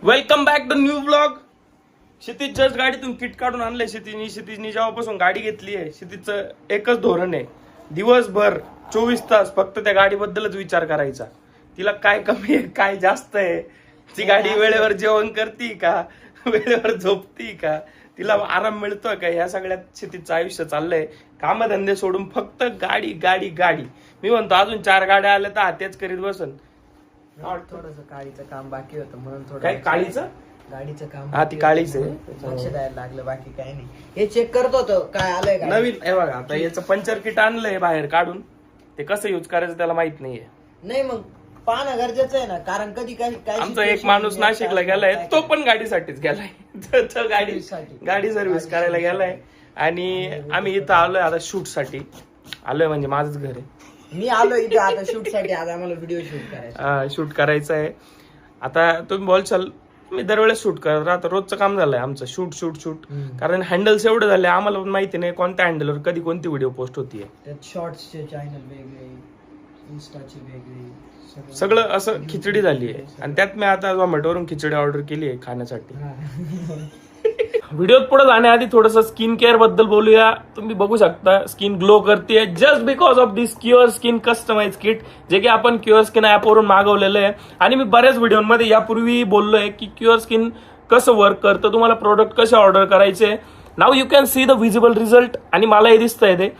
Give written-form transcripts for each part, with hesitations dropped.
Welcome back the new blog. Kshitij just गाडीतून kit काढून आणलंय क्षितिजनी जेव्हापासून गाडी घेतली आहे. क्षितिजचं एकच धोरण आहे, दिवसभर 24 तास फक्त त्या गाडीबद्दलच विचार करायचा. तिला काय कमी आहे, काय जास्त आहे, ती गाडी वेळेवर जेवण करती का, वेळेवर झोपती का, तिला आराम मिळतोय का, या सगळ्यात क्षितिजचं आयुष्य चाललंय. कामधंदे सोडून फक्त गाडी गाडी गाडी. मी म्हणतो अजून 4 गाड्या आल्या तर तेच करीत बसन. थोडस काळीचं काम बाकी होतं म्हणून थोडं काय काळीचं गाडीचं काम. हा, ती काळीच आहे. लक्ष द्यायला लागलं, बाकी काही नाही. हे चेक करत होतो काय आलंय का नवीन. हे बघा आता याचं पंचर किट आणलंय बाहेर काढून, ते कसं युज करायचं त्याला माहित नाहीये. नाही मग पाहणं गरजेचं आहे ना, कारण कधी काय आमचा एक माणूस नाशिकला गेलाय, तो पण गाडीसाठीच गेलाय. तो गाडी सर्व्हिस करायला गेलाय. आणि आम्ही इथं आलोय आता शूट साठी आलोय, म्हणजे माझंच घर आहे. मी आलो इथे आता शूट साठी. आज आम्हाला व्हिडिओ शूट करायचा. शूट करायचं आहे. आता तुम्ही बोलशाल मी दरवेळेस शूट करत राहतो, रोजचं काम झालंय आमचं शूट शूट शूट. कारण हँडल्स एवढे झाले, आम्हाला पण माहिती नाही कोणत्या हँडलवर कधी कोणती व्हिडिओ पोस्ट होतीये. त्यात शॉर्ट्सचे चॅनल वेगळे, इन्स्टाचे वेगळे, सगळं असं खिचडी झाली आहे. आणि त्यात मी आता झोमॅटोवरून खिचडी ऑर्डर केली आहे खाण्यासाठी. व्हिडिओत पुढे जाण्याआधी थोडस स्किन केअर बद्दल बोलूया. तुम्ही बघू शकता स्किन ग्लो करते just because of this cure skin customize kit, जे की आपण क्युअर स्किन ऍपवरून मागवलेलं आहे. आणि मी बऱ्याच व्हिडिओमध्ये यापूर्वी बोललोय की क्युअर स्किन कसं वर्क करतं, तुम्हाला प्रोडक्ट कसे ऑर्डर करायचे. Now you can see the visible result. आणि मला हे दिसतंय ते.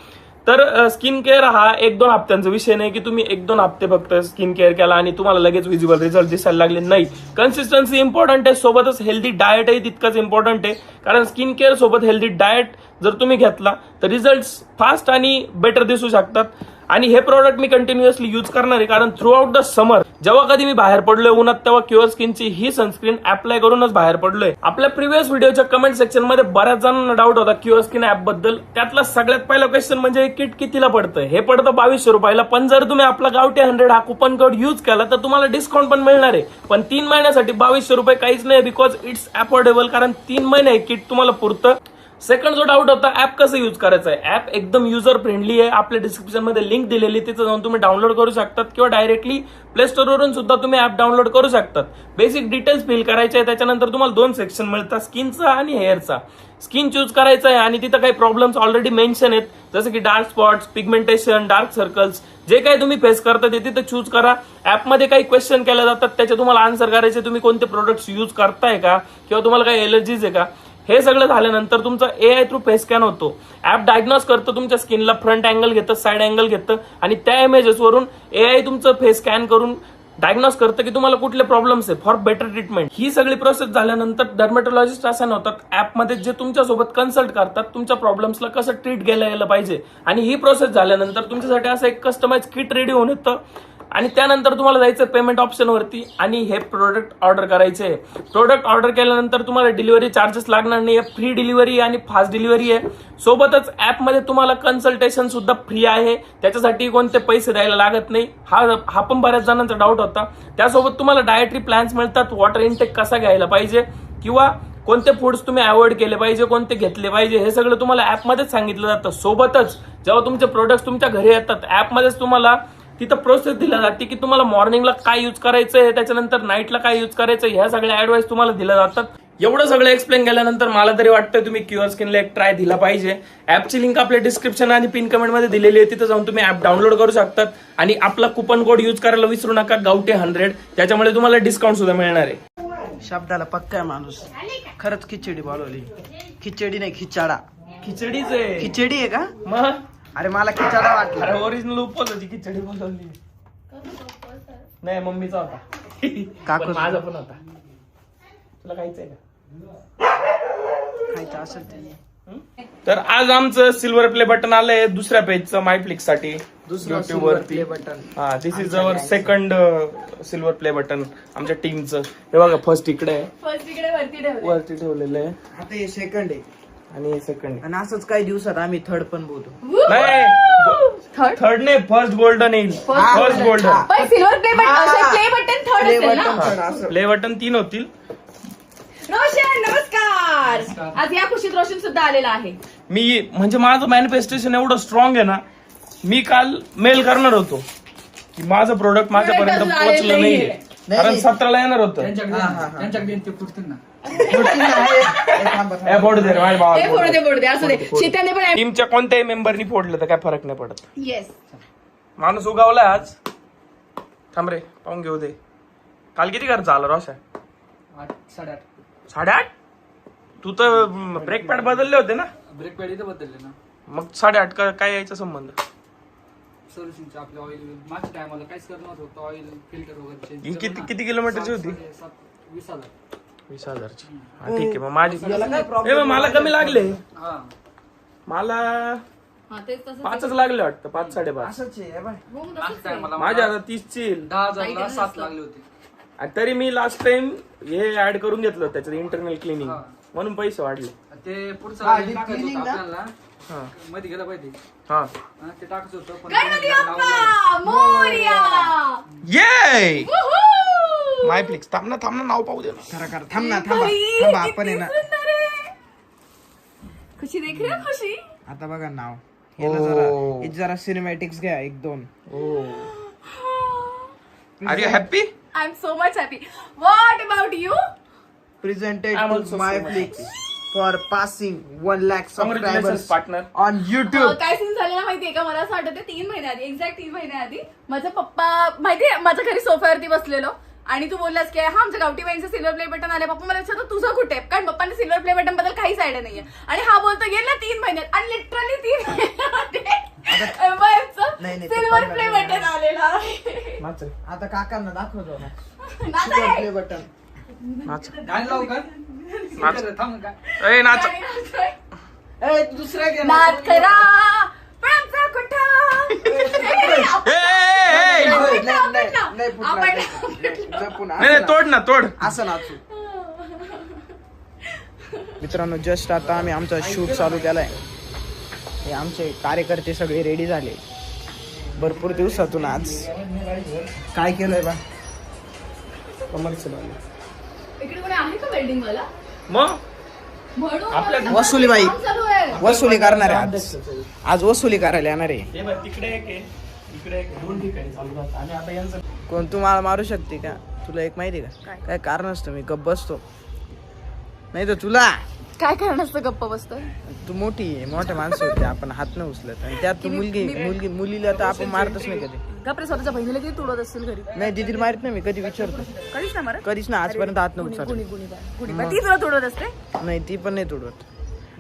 तर स्किन केअर हा 1-2 हप्त्यांचा विषय नाही की तुम्ही 1-2 हप्ते फक्त स्किन केअर केला आणि तुम्हाला लगेच विजिबल रिझल्ट दिसायला लागले. नाही, कन्सिस्टन्सी इम्पॉर्टंट आहे, सोबतच हेल्दी डाएटही तितकंच इम्पॉर्टंट आहे. कारण स्किन केअर सोबत हेल्दी डाएट जर तुम्ही घेतला तर रिझल्ट फास्ट आणि बेटर दिसू शकतात. आणि हे प्रोडक्ट मी कंटिन्युअसली यूज करणार आहे, कारण थ्रू आउट द समर जेव्हा कधी मी बाहेर पडलोय उन्हात, तेव्हा क्युअर स्किनची ही सनस्क्रीन अप्लाय करूनच बाहेर पडलोय. आपल्या प्रिव्हियस व्हिडिओच्या कमेंट सेक्शन मध्ये बऱ्याच जणांना डाऊट होता क्युअर स्किन ऍप बद्दल. त्यातला सगळ्यात पहिला क्वेश्चन म्हणजे किट कितीला पडतं. हे पडतं 2200 रुपयाला. पण जर तुम्ही आपला गावठी 100 हा कुपन कोड यूज केला तर तुम्हाला डिस्काउंट पण मिळणार आहे. पण 3 महिन्यासाठी 2200 रुपये काहीच नाही, बिकॉज इट्स अफोर्डेबल. कारण 3 महिने हे किट तुम्हाला पुरतं. सेकंड जो डाऊट होता ऍप कसं यूज करायचं आहे. ऍप एकदम युजर फ्रेंडली आहे. आपल्या डिस्क्रिप्शन मध्ये लिंक दिलेली, तिथे जाऊन तुम्ही डाउनलोड करू शकतात किंवा डायरेक्टली प्ले स्टोर वरून सुद्धा तुम्ही ऍप डाउनलोड करू शकतात. बेसिक डिटेल्स फिल करायचे आहे. त्याच्यानंतर तुम्हाला 2 सेक्शन मिळतात, स्किनचा आणि हेअरचा. स्किन चूज करायचं आहे आणि तिथं काही प्रॉब्लेम्स ऑलरेडी मेन्शन आहेत, जसं की dark spots, pigmentation, dark circles. जे काही तुम्ही फेस करता ते तिथं चूज करा. ऍपमध्ये काही क्वेश्चन केले जातात, त्याचे तुम्हाला आन्सर करायचे. तुम्ही कोणते प्रोडक्ट्स यूज करताय का, किंवा तुम्हाला काही एलर्जीज आहे का. हे सगळं झाल्यानंतर तुमचा एआय थ्रू फेस स्कॅन होतो. ऍप डायग्नोस करतं तुमच्या स्किनला, फ्रंट अँगल घेतं, साइड अँगल घेतं आणि त्या इमेजेस वरून एआय तुमचं फेस स्कॅन करून डायग्नोस करतं की तुम्हाला कुठले प्रॉब्लेम्स आहे फॉर बेटर ट्रीटमेंट. ही सगळी प्रोसेस झाल्यानंतर डर्मेटोलॉजिस्ट असाइन होतात ऍपमध्ये, जे तुमच्यासोबत कन्सल्ट करतात तुमच्या प्रॉब्लेम्सला कसं ट्रीट केलं गेलं पाहिजे. आणि ही प्रोसेस झाल्यानंतर तुमच्यासाठी असं एक कस्टमाइज किट रेडी होऊन येतं. आणि त्यानंतर तुम्हाला जायचं पेमेंट ऑप्शन वरती आणि हे प्रोडक्ट ऑर्डर करायचे. प्रोडक्ट ऑर्डर केल्यानंतर तुम्हाला डिलिव्हरी चार्जेस लागणार नाही, फ्री डिलिव्हरी आणि फास्ट डिलिव्हरी आहे. सोबतच ऍपमध्ये तुम्हाला कन्सल्टेशन सुद्धा फ्री आहे, त्याच्यासाठी कोणते पैसे द्यायला लागत नाही. हा पण बऱ्याच जणांचा डाऊट होता. त्यासोबत तुम्हाला डायटरी प्लॅन्स मिळतात, वॉटर इनटेक कसा घ्यायला पाहिजे किंवा कोणते फूड्स तुम्ही अवॉइड केले पाहिजे, कोणते घेतले पाहिजे, हे सगळं तुम्हाला ऍपमध्येच सांगितलं जातं. सोबतच जेव्हा तुमचे प्रोडक्ट तुमच्या घरी येतात ऍपमध्येच तुम्हाला तिथं प्रोसेस दिल्या जाते की तुम्हाला मॉर्निंगला काय यूज करायचंय, त्याच्यानंतर नाईटला काय यूज करायचं, ह्या सगळ्या ऍडवाइस तुम्हाला दिल्या जातात. एवढं सगळं एक्सप्लेन केल्यानंतर मला तरी वाटतं तुम्ही क्युअर स्किनला एक ट्राय दिला पाहिजे. ऍपची लिंक आपल्या डिस्क्रिप्शन आणि पिन कमेंट मध्ये दिलेली आहे, तिथे जाऊन तुम्ही ऍप डाउनलोड करू शकतात. आणि आपला कुपन कोड यूज करायला विसरू नका, गावठी 100, त्याच्यामुळे तुम्हाला डिस्काउंट सुद्धा मिळणार आहे. शब्दाला पक्का माणूस. खरंच खिचडी बोलवली. खिचडी नाही, खिचाडा. खिचडीच आहे. खिचडी आहे का मग? अरे मला खिचाडा वाटला. अरे ओरिजिनल उपवास होती, खिचडी बोलवली नाही. मम्मीचा होता, काकू माझा पण होता. तुला खायचंय का? खायचं असेल ते. तर आज आमचं सिल्वर प्ले बटन आलंय दुसऱ्या पेजचं मायफ्लिक्स साठी युट्यूब वरती. हा, this is our second silver play button आमच्या टीमचं. हे बघा, फर्स्ट इकडे आहे, वरती ठेवलेलं आहे. आता हे सेकंड आहे आणि सेकंड, आणि असंच काही दिवसात आम्ही थर्ड पण बोलू. नाही, थर्ड नाही, फर्स्ट गोल्डन येईल. First golden, silver play button third असेल ना. प्ले बटन 3 होतील. रोशन नमस्कार. आज या खुशीत रोशन सुद्धा आलेला आहे. मी म्हणजे माझं मॅनिफेस्टेशन एवढं स्ट्रॉंग आहे ना, मी काल मेल करणार होतो की माझं प्रोडक्ट माझ्यापर्यंत पोहोचलं नाहीये. कारण 17ला येणार होतं. त्यांच्याकडे ते फुटतील ना. ए, फोडू दे रे, माझ्या भावाला ए, फोडू दे. फोडू दे असू दे. शित्याने पण टीमच्या कोणत्याही मेंबरनी फोडलं तर काय फरक नाही पडत. येस. माणूस उगावलाय आज. थांब रे, पाहून घेऊ दे. काल किती खर्च आला रोशा? 8, 8.5. 8.5? तू तर ब्रेक पॅड बदलले होते ना? ब्रेक पॅड इथं बदलले ना. मग 8.5 काय यायचा संबंध? सर्व्हिसिंगचं आपलं ऑइल मागच्या टायमाला काहीच करणार नव्हतं. ऑइल फिल्टर वगैरे चेंज. किती किलोमीटरची होती? 20,000. 20,000ची. हा ठीक आहे, मग माझी मग मला कमी लागले. हा. मला हा, तेच तसं 5च लागले वाटतं, 5 5.5. असंच आहे बाय. हो, मग मागच्या तसंच आहे. टायमाला माझ्या आता 30ची येईल. 10,000ला 7 लागले होते. आणि तरी मी लास्ट टाइम हे ऍड करून घेतलं होतं, त्याच्यात इंटरनल क्लिनिंग, म्हणून पैसे वाढले. ते पुढचं हा, टाकायचं cleaning होतं ना? आपल्याला. हा मध्ये गेलं पाहिजे. हा हा, ते टाकायचं होतं पण गणपती लावलं. बाप्पा मोरया. ये Woohoo! माय फ्लिक्स. थांब ना नाव पाहू दे ना. खरं थांब ना बाई, थांबा किती आपण आहे ना. सुंदर आहे. खुशी देख रही हो, खुशी. आता बघा नाव हे जरा सिनेमॅटिक्स घ्या 1-2. Are you happy? I am so much happy. What about you? Presented I'm too also my so flicks for passing 1 lakh subscribers partner. On YouTube. काय सीन झालेला माहितीये का? मला असं आठवते 3 महिन्याआधी, एक्झॅक्ट 3 महिन्याआधी माझा पप्पा माहितीये माझ्या घरी सोफ्यावरती बसलेलो आणि तू बोललास की हा आमच्या गावठी वाईनचं सिल्वर प्ले बटन आले. पप्पा मला विचारतो तुझं कुठे आहे? कारण पप्पाने सिल्वर प्ले बटन बद्दल काहीच आयडिया नाहीये. आणि हा बोलतो गेल्या 3 महिन्यात आणि लिटरली 3 महिन्यामध्ये नाही, ते सिल्वर पण प्ले नाही. बटन आलेला आहे. आता काकांना दाखवतो ना नाच आहे. Play button. नाच गाणं लावू का? नाच. थांब का? ए नाच. ए दुसऱ्या घे ना. नाच करा पण आमचा कुठं नाही जपून नाही तोड ना तोड. असं नाचू. मित्रांनो जस्ट आता आम्ही आमचा शूट चालू केलाय. हे आमचे कार्यकर्ते सगळे रेडी झाले भरपूर दिवसातून. आज काय केलंय बा? इकडे कोणी आहे का वेल्डिंग वाला? मग म्हणून आपल्या मला वसुली बाई. काम चालू आहे. वसुली करणार आहे आज वसुली करायला येणार आहे. हे बघ, तिकडे एक आहे, इकडे एक, 2 ठिकाणी चालू राहतं. आणि आता यांचं कोण तू मला मारू शकते का? तुला एक माहिती का काय कारण असतं मी गप्प बसतो नाही तर तुला काय कारण असतं गप्प बसतोय? तू मोठी आहे मोठ्या माणसं होते आपण हात नाही उचलत आणि त्यात तू मुलीला तर आपण मारतच नाही कधी. गप्रे स्वतःच्या बहिणीला किती तुडवत असेल घरी? नाही दीदीला मारत नाही मी कधी विचारतो कधीच नाही मारत. कधीच ना आजपर्यंत हात नाही उचलत. गुणी ती तुला तुडवत असते. नाही ती पण नाही तोडवत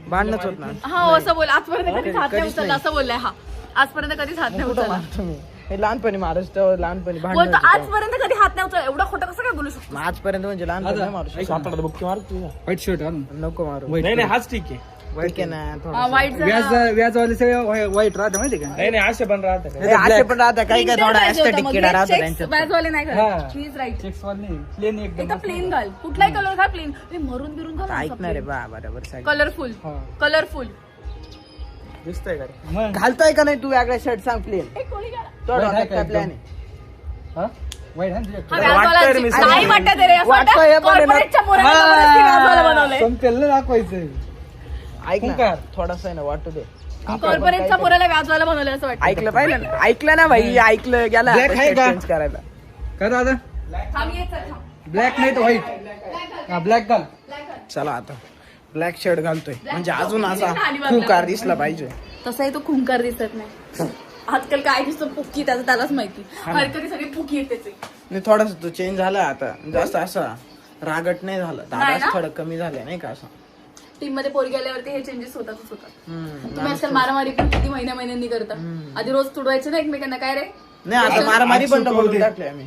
भांडणच होत ना. हा असं बोल. आजपर्यंत कधीच हात नाही उचलला असं बोललाय. हा आजपर्यंत कधीच हात नाही कुठं उचलला. मारतो मी हे लहानपणी मारत तेव्हा लहानपणी भांडण बोलतो होतं. आजपर्यंत कधी हात नाही उचलला. एवढा खोटं कसं काय बोलू शकतो? मग आजपर्यंत म्हणजे लहानपणी नाही मारू शकत. सापडा बुक्की मार तुझा. व्हाईट शर्ट घालून. नको मारू. नाही नाही हाच ठीक आहे. ठीक आहे ना थोडं. वाईट व्याजवाले सगळे व्हाईट राहते माहिती का? नाही नाही असे पण राहतं का? असे पण राहता काही काही थोडा ऍस्थेटिक किडा राहतो त्यांच्यात. व्याजवाले नाही हा. करत. Please write. चेक्स वाले नाही प्लेन एकदम. एकदा प्लेन घाल. कुठलाही कलर घाल प्लेन. मरून बिरून घाल. ऐकणार आहे बा बरोबर सांग. कलरफुल हा. कलरफुल. दिसतंय का रे? मग घालताय का नाही तू वेगळा शर्ट सांग प्लेन. कोणी घाला. तो White डोक्यात आहे काय का प्लॅन एकदम? आहे? हा व्हाईट आहे ना हा, व्याजवाला वाटतंय रे मी नाही सांगतो. वाटत रे. असं वाटतंय वाटतं हे पण आहे ना. कॉर्पोरेटच्या पोराला जबरदस्ती व्याजवाला बनवलंय. संपेल दाखवायचं. ऐक ना ओंकार. थोडासा आहे ना वाटू दे. कॉर्पोरेटच्या पोराला व्याजवाला बनवलंय असं वाटतं. ऐकलं पाहिलं ना ऐकलं ना भाई ऐकलं गेला Black आहे का? चेंज करायला. काय दादा थांब ये चल थांब. ब्लॅक नाही तर व्हाईट. हा ब्लॅक घाल. चला आता ब्लॅक शर्ट घालतोय म्हणजे अजून असा खूकार दिसला पाहिजे. तसाही तो खुंकार दिसत नाही. आजकाल काय दिसतो पुक्की त्याचं त्यालाच माहिती. हरकती सगळी पुकी येते त्याचे. नाही थोडासा तो चेंज झाला आता जास्त असा रागट नाही झाला नाही दादा ना? थोडं कमी झालं नाही का असं. टीम मध्ये पोरी गेल्यावरती हे चेंजेस होतातच होतात. तुम्ही आजकाल मारामारी पण किती महिन्यांनी करता. आधी रोज तुडवायचे ना एकमेकांना. काय रे नाही आता मारामारी पण करून टाकले आम्ही.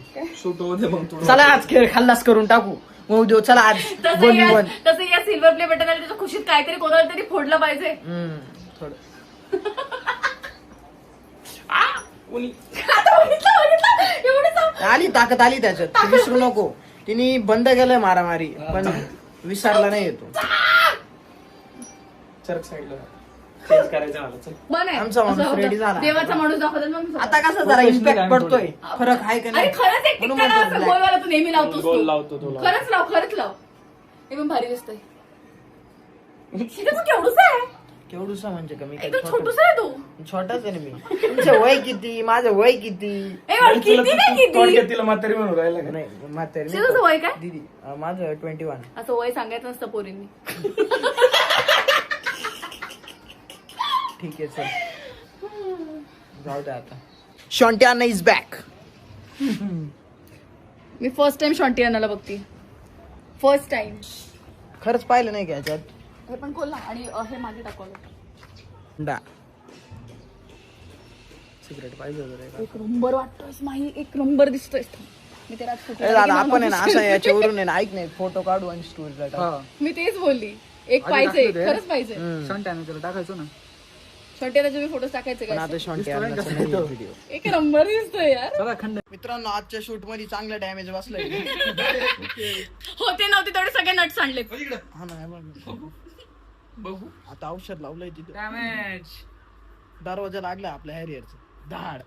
चला आज खेळ खाल्लास करून टाकू मग देऊ चला आज तसं 1v1. तसं या सिल्वर प्ले बटन त्याच्या खुशीत काहीतरी कोणाला तरी फोडलं पाहिजे. थोडं कोणी आता बघितलं एवढं आली ताकद आली त्याच्यात ती विसरू नको. तिने बंद केलंय मारामारी पण विसरला नाही येतो. चरक साईडला चेंज करायचं मला. चल बन आहे. आमचा माणूस असं होतं. ready झाला. देवाचा माणूस दाखवतात मग आता कसं जरा इम्पॅक्ट पडतोय फरक आहे का अरे नाही खरंच एक म्हणून टिक्का म्हणतो black. गोलवाला तू नेहमी लावतोस गोल तू. लावतो तो लावतो. खरंच लाव हे पण भारी दिसतंय. तू केवढूच आहे केवढूसा म्हणजे कमी एकदम छोटूस आहे तू. छोटाच आहे ना मी. तुमचं वय किती, माझं वय किती? ए बाळ, किती नाही किती. थोडक्यात तिला म्हातारी म्हणून राहिला का? नाही म्हातारी तुझं तुझं वय काय? दीदी माझं 21. असं वय सांगायचं नसतं पोरींनी. ठीक आहे चल जाऊ दे आता. Shonty Anna is back. मी फर्स्ट टाइम शॉन्टी अण्णाला बघते. First time. खरंच पाहिलं नाही का याच्यात? हे पण खोल ना आणि हे मागे टाकवलं. डा सिगरेट पाहिजे वगैरे. एक नंबर वाटतोय माही, एक नंबर दिसतोय. मी त्याला ए दादा आपण आहे ना असं याच्यावरून आहे ना ऐक नाही फोटो काढू आणि स्टोरीला टाकू. हा मी तेच बोलली. एक पाहिजे, खरंच पाहिजे. शंट आहे ना त्याला टाकायचो ना. शॉन्टी अण्णाचे मी फोटोज टाकायचे पण का? आता शॉन्टी अण्णाचा नाही व्हिडिओ. एक नंबर दिसतोय यार. चला खंड. मित्रांनो आजच्या शूट मध्ये चांगला डॅमेज बसलाय. होते नव्हते तेवढे सगळे नट्स आणले. हा ना बघ. बघू. आता औषध लावलंय तिथे. डॅमेज. दरवाजा लागला आपल्या हॅरियरचा. धाड.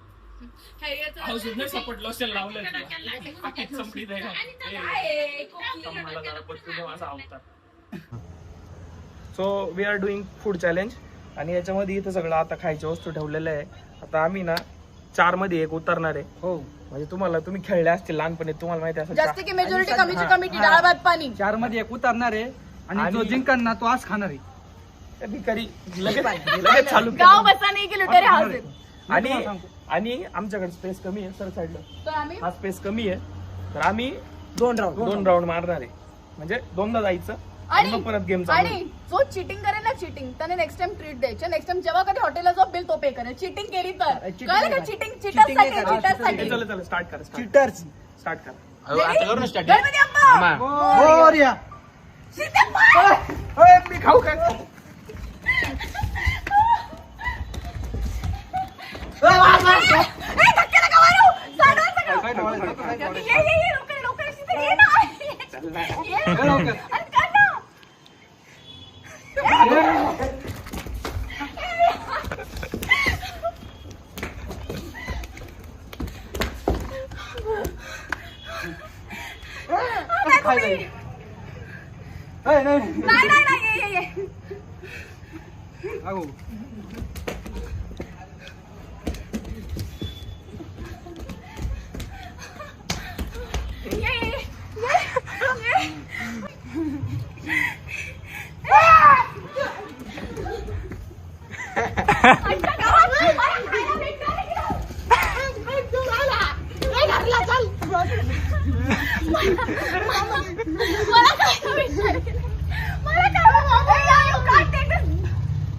औषध नाही सापडलं असेल लावलंय तुला. संपली नाही का? मला जरा पटकन दे, माझा अवतार. So we are doing food challenge आणि याच्यामध्ये इथं सगळं आता खायच्या वस्तू ठेवलेल्या आहे. आता आम्ही ना 4 मध्ये 1 उतरणार आहे. हो म्हणजे तुम्ही खेळले असतील लहानपणी, तुम्हाला माहिती असेल. जास्त की मेजॉरिटी कमीची कमिटी डाळ भात पाणी. 4 मध्ये 1 उतरणार आहे आणि जो जिंकणार ना तो आज खाणार आहे. त्या भिकारी लगेच चालू गाव बसा नाही की लुटेरे हाऊस. आणि आमच्याकडे स्पेस कमी आहे. सर साईडला तर आम्ही हा स्पेस कमी आहे तर आम्ही 2 राऊंड 2 राऊंड मारणार आहे. म्हणजे 2दा जायचं आणि मग परत गेम चालू. आणि जो चिटिंग करेल ना चिटिंग त्याने नेक्स्ट टाइम ट्रीट द्यायचे. नेक्स्ट टाइम जेव्हा कधी हॉटेलला जो बिल तो पे करेल. चिटिंग केली तर cheating कळलं का? नाही चिटिंग Cheating नाही चिटरसाठी करायचं. चिटरसाठी. चला स्टार्ट करा. चिटर्स. स्टार्ट करा. गणपती अप्पा मोरया. सीताप्पा. मी खाऊ काय? ए, धक्के नका मारू. साडवा सगळं. ये, लवकर, सीता, ये ना. ये ना. अरे कर ना. नाही, ये.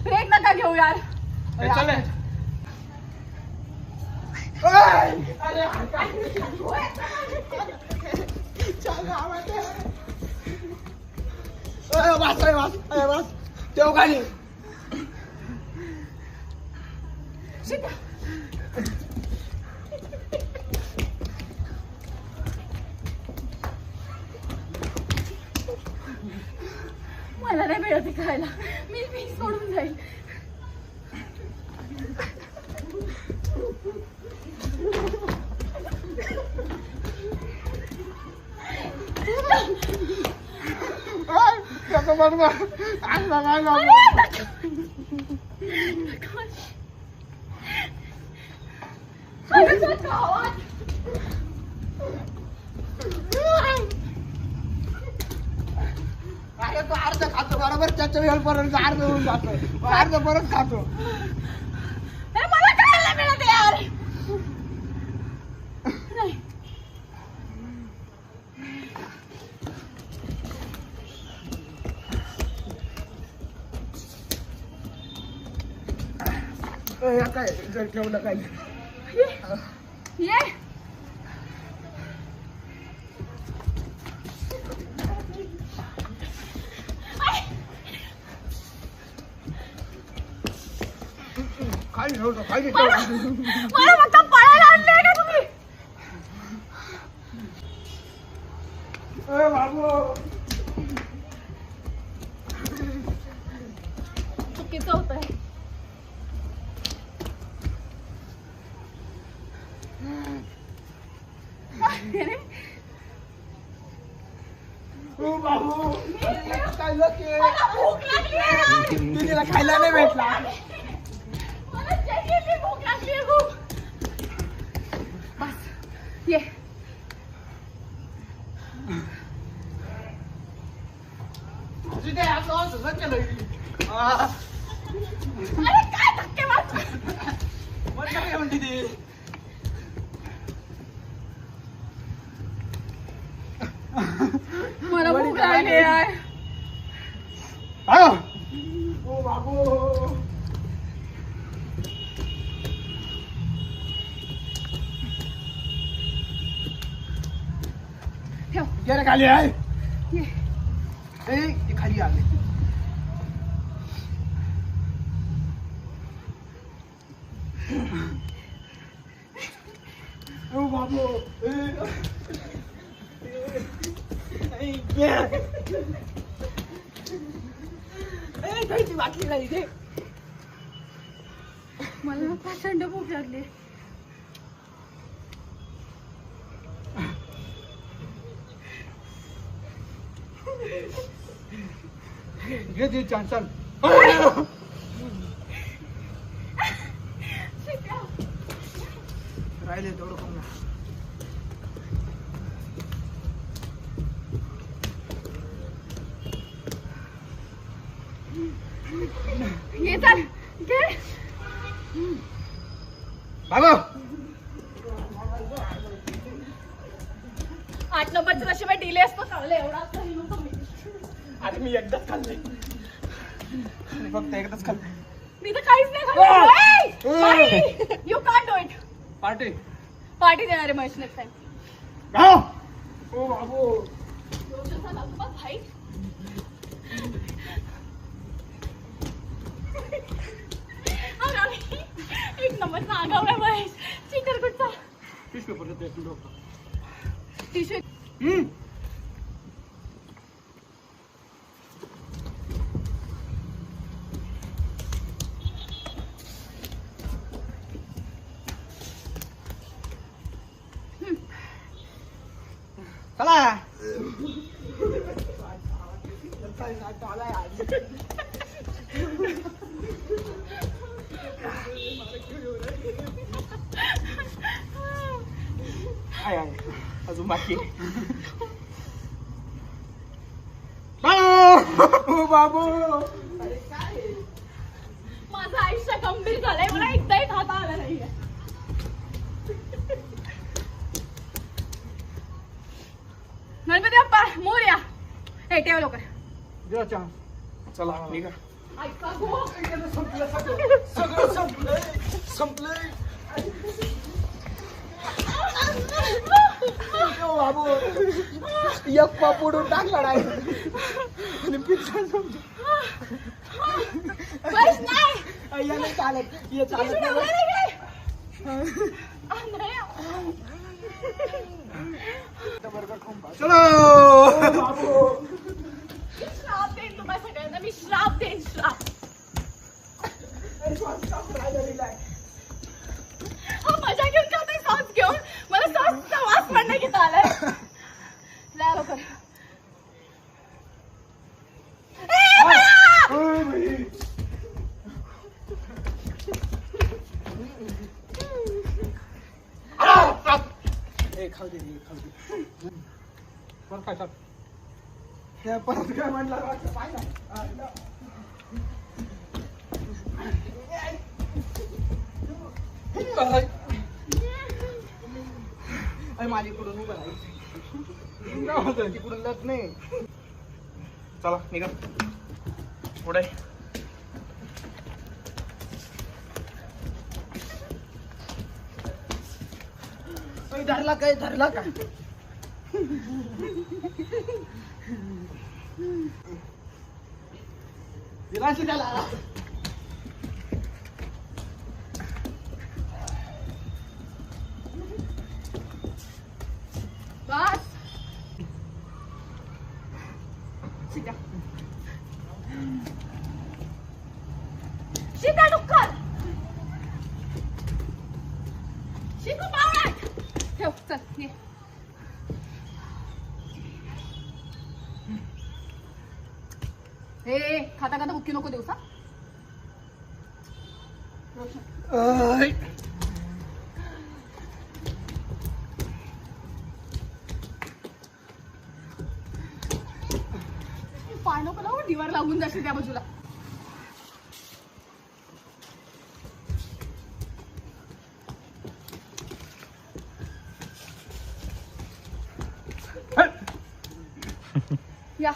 ब्रेक नका घेऊ यार. मला नाही मिळत खायला. मी सोडून जाईल. अर्ध खातो बरोबर त्याच्या वेळ पर्यंत अर्ध होऊन जातो. अर्ध परत खातो. अरे मला खायला मिळत यार. काय जर ठेवलं काय ये. खाली मला फक्त पळायला आणलंय का तुम्ही? चुकीचं होतंय. मला भूक लागली आहे यार. तिला खायला नाही भेटला. मला genuinely भूक लागली आहे खूप. बस ये. अरे काय धक्के मारतो. मला भूक लागली यार. ठेव खाली आहे. ये. खाली आले. बाबू बाटली नाही इथे. मला प्रचंड भूक लागली. घे छान छान. राहिले तेवढं कमी. ये चल घे. बाबा 8 नंबरचं नशीब आहे. डिले असतो चाललं एवढाच काही नव्हतं मी. अरे मी एकदाच खाल्लंय. फक्त एकदाच खाल्लंय. मी तर काहीच नाही खाल्लं. You can't do it. Party. Party देणार आहे महेश नेक्स्ट टाइम. ओ बाबू भाई एक नंबर आगाव आहे महेश. चिकन कुठचा टिश्यू. चला. अजून बाकी. बाबू माझं आयुष्य गंभीर झालंय. मला एकदाही खाता आलं नाहीये. गणपती बाप्पा मोरया. हे ठेव लवकर. चला निघा. ऐका गो. सगळं संपलंय. बाबू एक पापुडून टाकला नाही आणि पिझ्झा महेश नाही. याला चालत. ये चालत चलो. श्राप देईन तुम्हाला सगळ्यांना. मी श्राप देईन. श्राप. हा मजा घेऊन खाते सॉस घेऊन. मला सॉसचा वास पण नाही घेता आलाय. जा लवकर. खाऊ दे. परत काय म्हणला माझ्याकडून उभं राहायचं. तिकडून लत नाही. चला निघा पुढे. धरला काय धरला का. दिलाशी त्याला. बस. शिका डुक्कर. शिकू बावळट. ठेव चल ये. हे खाता खाता बुक्की नको दिवसा पाय नको लावू दिवार लागून जाशील त्या बाजूला. या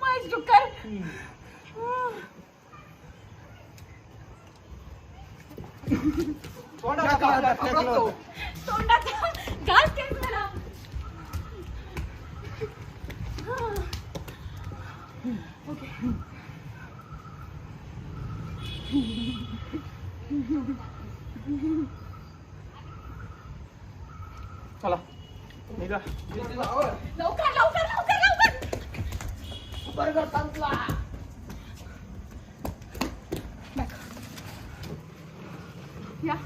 माझी डुक्कर तोंडात घास केस मला. ओके चला निघा. लवकर लवकर लवकर लवकर बरोबर संपला. या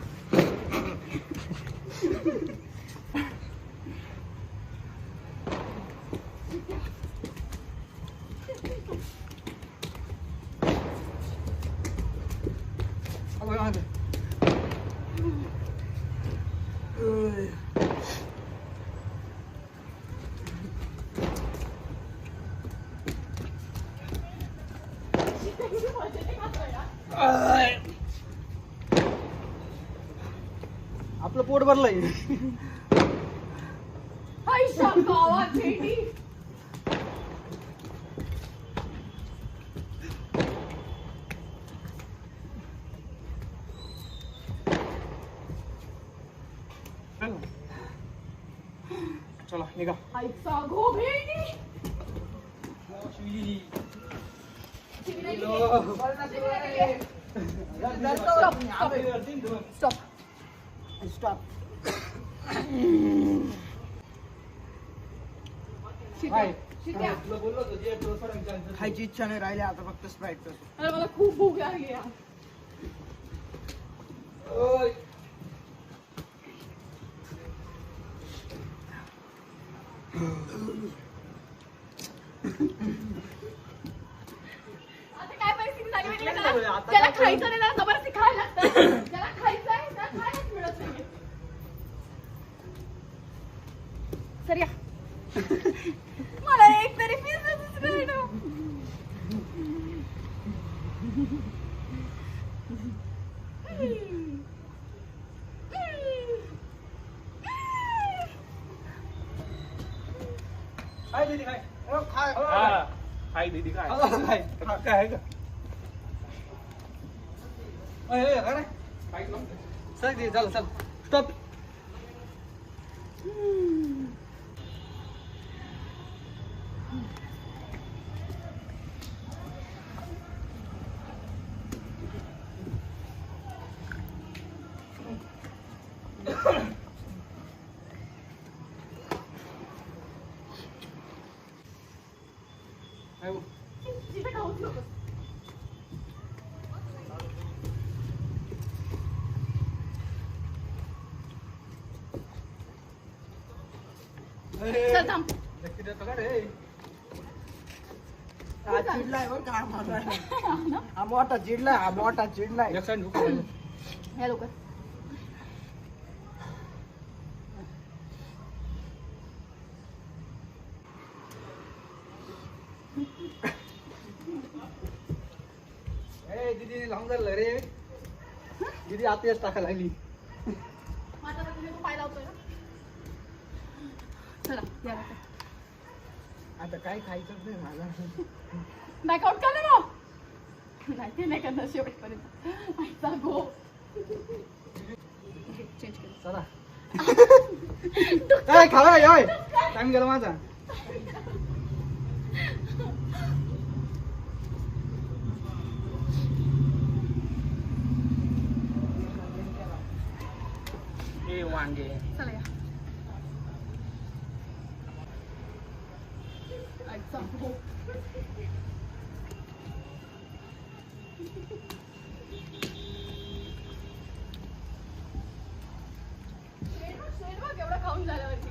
आपलं पोट भरलंय. आयशा गावात भेटी. चला निघा. आईचा गो भेटी. Stop stop. खायची इच्छा नाही राहिली आता फक्त स्प्राईट. अरे मला खूप भूक लागली यार. आता काय परिस्थिती झाली माहिती का? ज्याला खायचं नाही त्याला जबरदस्ती खायला लागतं. ज्याला खायचं आहे त्याला खायलाच मिळत नाही. सर या मला एक तरी पीस काय दीदी काय खाय हाय दीदी काय काय आहे का? चल दीदी चल चल स्टॉप. जिथे खाऊच नकोस. चल थांब. चिडलाय बरं का हा मोठा चिडलाय. हा मोठा चिडलाय. या लवकर. दीदी लावून झालं रे. दीदी आताच टाकायला लागली. माझा तर तुम्ही पाय लावतोय ना. चला या लवकर. आता काय खायचं नाही मला. बॅकआउट कर ना मग. नाही ते नाही करणार शेवटपर्यंत. आईचा गो. चेंज कर. चला काय खावा योय टाइम गेला माझा. वांगे चला या. आईचा गो. शेण बघ एवढं खाऊन झाल्यावरती.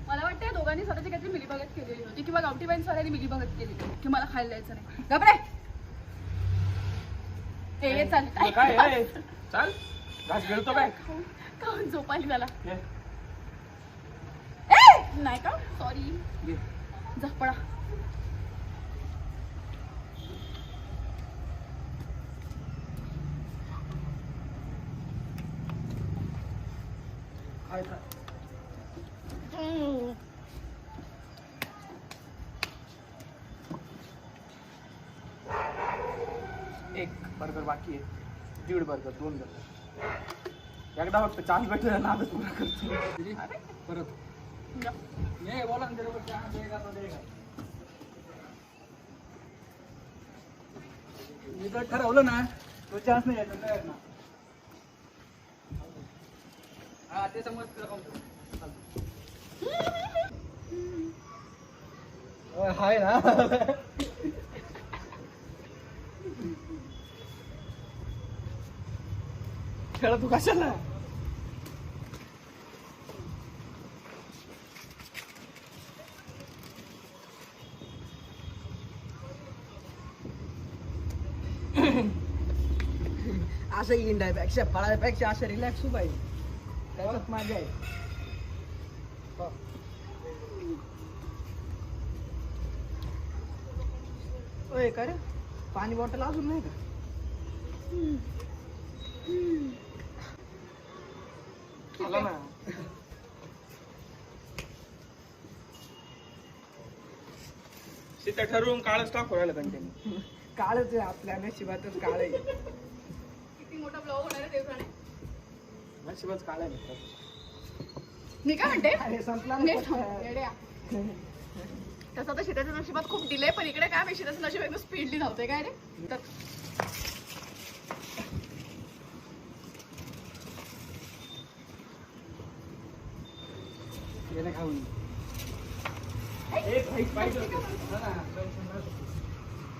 मला वाटतंय दोघांना दोघांनी स्वतःची काहीतरी मिलीभगत केलेली होती किंवा गावठी बाईन स्वरांनी मिलीभगत केली होती की मला खायला द्यायचं नाही. घाबरे हे चाल काय चाल घास गिळतो काय खाऊन झोप आली त्याला. ये. नाही का सॉरी ये. जा पडा. एक बर्गर बाकी आहे. 1.5 बर्गर 2 बर्गर एकदा फक्त चान्स भेटला ना आता पुरा करतो. परत जा. ये बोला ना तेरे को क्या देगा तो देगा. मी जर ठरवलं ना तो चान्स नाही येत ना. हा ते समज हाय ना. खेळ तू कशाला असं इंडायपेक्षा पळायपेक्षा असं रिलॅक्स पाहिजे. त्याच्यात माझ्या आहे. ओय का रे पाणी बॉटल अजून नाही का? आला ना. सीता ठरवून काळच टाकू राहिला कंटिन्यू. काळच आहे आपल्या नशिबातच काळ आहे. किती मोठा ब्लॉग होणार आहे देवसाने. नशिबाच काळ आहे. मी काय म्हणते अरे संपला ना नीट पटकन. थांब, येड्या. तसं तर शेताच्या नशिबात खूप डिले पण इकडे काय माहिती शेताचं नशीब एकदम स्पीडली नव्हते काय रे. तर ये ना खाऊन.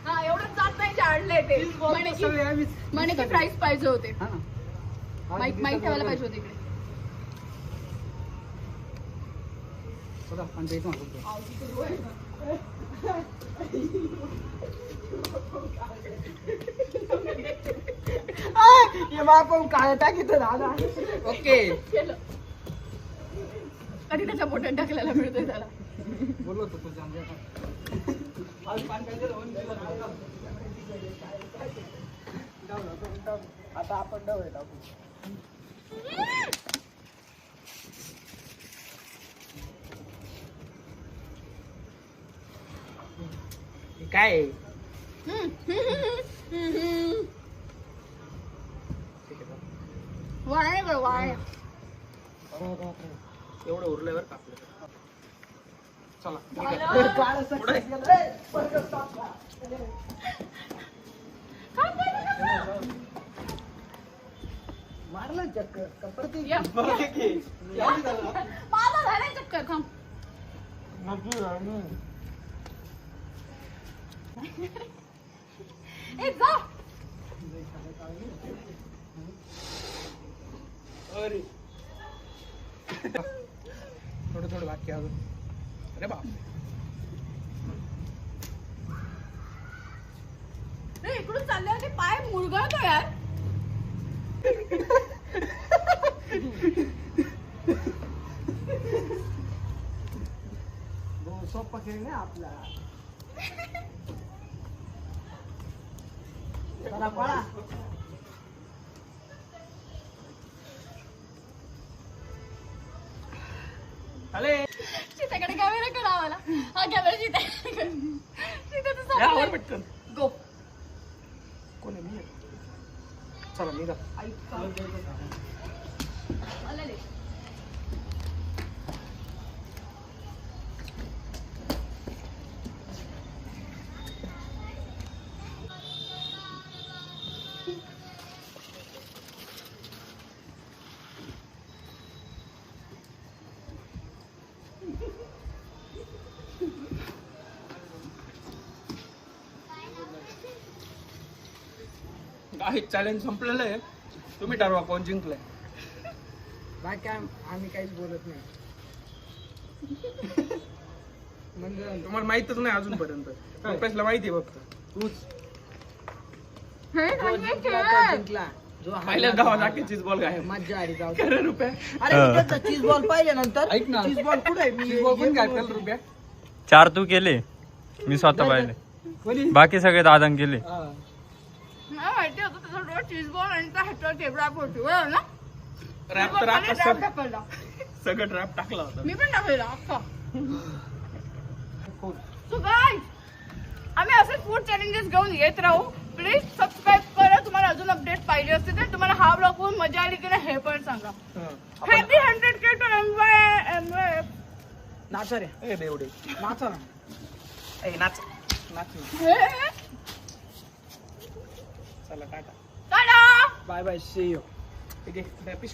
हा एवढं जात नाही जाडले ते म्हणे की प्राइस पाहिजे होते. माईक ठेवायला पाहिजे होते इकडे. काय टाकीत दादा. ओके कधी त्याच्या पोटात टाकलेला मिळतोय त्याला. बोललो होतो तो जाऊन आता आपण डवळे टाकू. काय वाळे बरं वाळे. एवढं उरलंय बरं का आपल्याकडे. चला मारलं चक्कर या. माझा झालाय चक्कर थांब. ए जा. थोडं थोडं बाकी अजून. अरे बाप रे इकडून चालल्यावर ते पाय मुरगळतो यार. सोपा खेळ नाही आपला. चला पळा. अरे सीताकडे कॅमेरा करा आम्हाला. हा कॅमेरा सीताचं यावर संपलंय. पटकन. गो. कोणी मी चला निघा. मला दे. चॅलेंज संपलेलं आहे. तुम्ही ठरवा कोण जिंकलंय. बाकी आम्ही काहीच बोलत नाही. तुम्हाला माहितच नाही अजूनपर्यंत. पप्पासला माहिती आहे फक्त. हे जो सांगितलं. जिंकला तो जिंकला. जो पहिल्या गावात आखे चीज बॉल काय मज्जा आली जाऊ. रुपये. अरे मी त्याचा चीज बॉल पाहिल्यानंतर ऐक ना. चीज बॉल कुठे चीज बॉल कोण घातला रुपया 4 तू केले, मी स्वतः पाहिले, कोणी बाकी सगळे दादान केले. मला माहिती होतं त्याचा रोज चीज बॉल आणि त्या ह्याच्यावर टेबलाप होती बरोबर ना. रॅप तर आणि आता रॅप टाकला. सगळं रॅप टाकला होता. मी पण टाकलेला अख्खा. So guys, आम्ही असे फूड चॅलेंजेस घेऊन येत राहू. प्लीज सबस्क्राईब करा. तुम्हाला अजून अपडेट पाहिजे असते तर तुम्हाला हा ब्लॉग बघून मजा आली की नाही हे पण सांगा. Happy 100K to MYF. नाचा रे ए देवडे नाचा ना. ए नाच नाच. चला टाटा. टाटा. Bye bye see you. ठीक आहे पिशवी